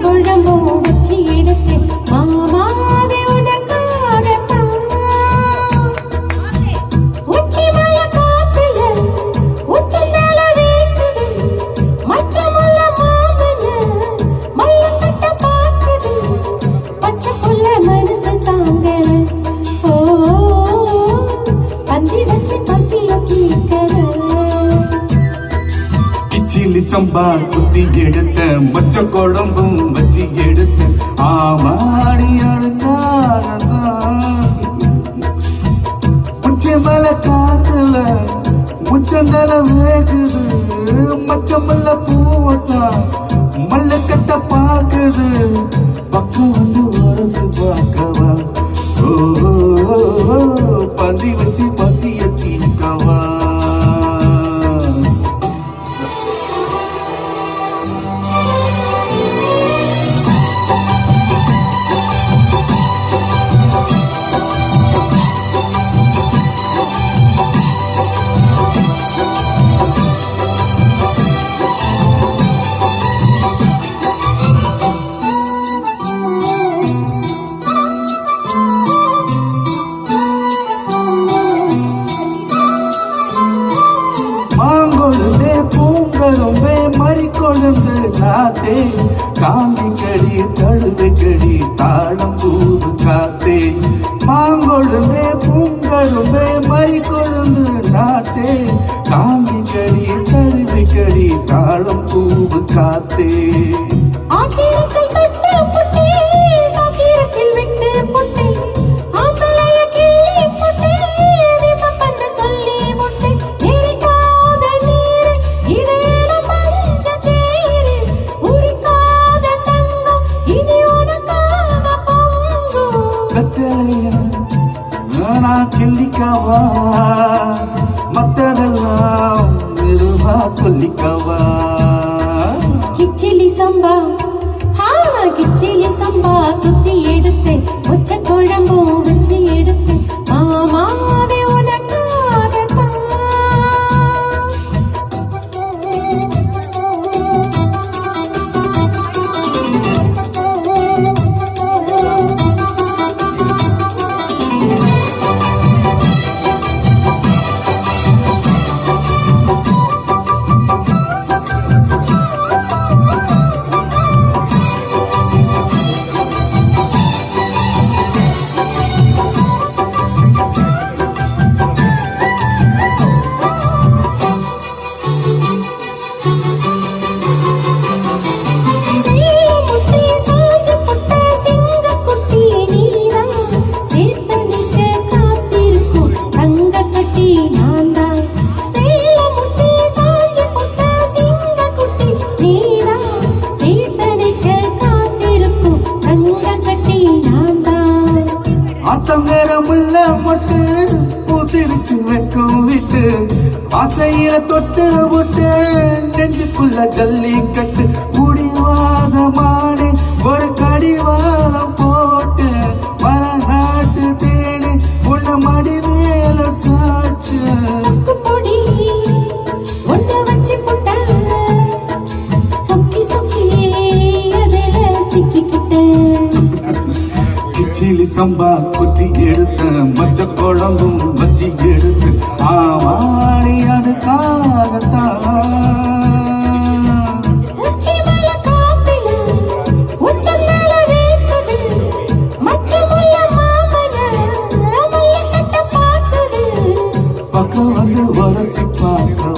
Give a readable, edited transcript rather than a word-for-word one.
குழம்பும் வச்சு எடுத்து மாமாவே உனக்காகத்தான். உச்சி மலை காத்துல உச்சந்தால வேக்குது, மச்சமுள்ள மாமன மல்ல கட்ட பாக்குது, பச்சை புள்ள மனசு தாங்கல. ஓ பந்தி வச்சு பசிய தீர்க்கல. கிச்சிலி சம்பா குத்தி எடுத்த மச்ச குழம்பும் வச்சு எடுத்த ஆமாடி அதுக்காகத்தான். உச்சி மலை காத்துல உச்சந்தல வேகுது, மச்சமல்ல பூவட்டா மல்ல கட்ட பாக்குது, பக்கம் வந்து வரசு பார்க்கவா. ஓ பந்தி வச்சு பசிய தீர்க்கவா. பூங்கரும்பே மறிக்கொழுந்து நாத்தே, காந்தி கடி தழுவை கடி தாழம் பூவு காத்தே. மாங்கொழுந்தே பூங்கரும்பே மறிக்கொழுந்து நாத்தே, காந்தி கடி தழுவை கடி தாழம் பூவு காத்தே. ஆத்திரத்தில் தொட்டு புட்டே, சாத்திரத்தில் விட்டு புட்டே, ஆம்பளைய கிள்ளி புட்டே, விபப்பண்ண சொல்லி புட்டே. எரிக்காத நீரு இதேனும் பஞ்ச தேரு, உருக்காத தங்கம் இனி உனக்காக பொங்கும். கத்தலையா நான் கிள்ளிக்கவா, மத்ததெல்லாம் மெதுவா சொல்லிக்கவா. கிச்சிலி சம்பா கிச்சிலி சம்பா குத்தி எடுத்து ஒச்ச குழம்பும் வச்சு எடுத்து மாமாவே உனக்காகத்தான். ஆத்தங்கரமுள்ள மட்டு பூத்திருச்சு வெக்கம் விட்டு, ஆசையில தொட்டு விட்டு நெஞ்சுக்குள்ள ஜல்லிக்கட்டு. குடிவாத மாடு ஒரு கடிவாரம் போட்டு, மரநாட்டு தேடி உன்ன மடி மேல சாச்சு. பொடி ஒன்ன வச்சு புட்ட, சொக்கி சொக்கி அதில சிக்கிக்கிட்டேன். கிச்சிலி சம்பா குத்தி எடுத்த மச்ச குழம்பும் வச்சு எடுத்து ஆமாடி அதுக்காகத்தான். உச்சி மலை காத்துல உச்சந்தால வேக்குது, மச்சமுள்ள மாமன மல்ல கட்ட பாக்குது, பக்கம் வந்து வரசி பார்க்க